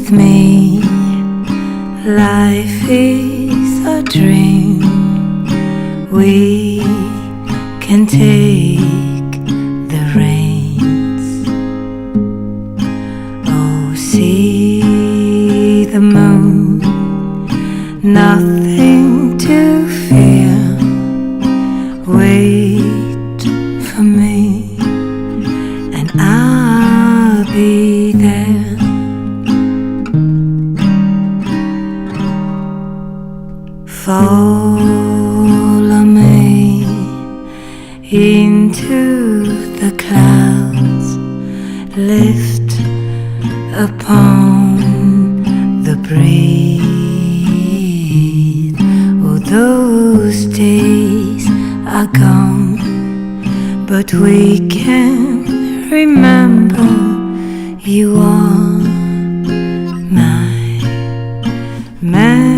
with me. Life is a dream. We can take the reins. Oh, see the moon, nothing to fear. Wait for me and I'll be there. Follow me into the clouds, lift upon the breeze. Oh, those days are gone, but we can remember you are my man.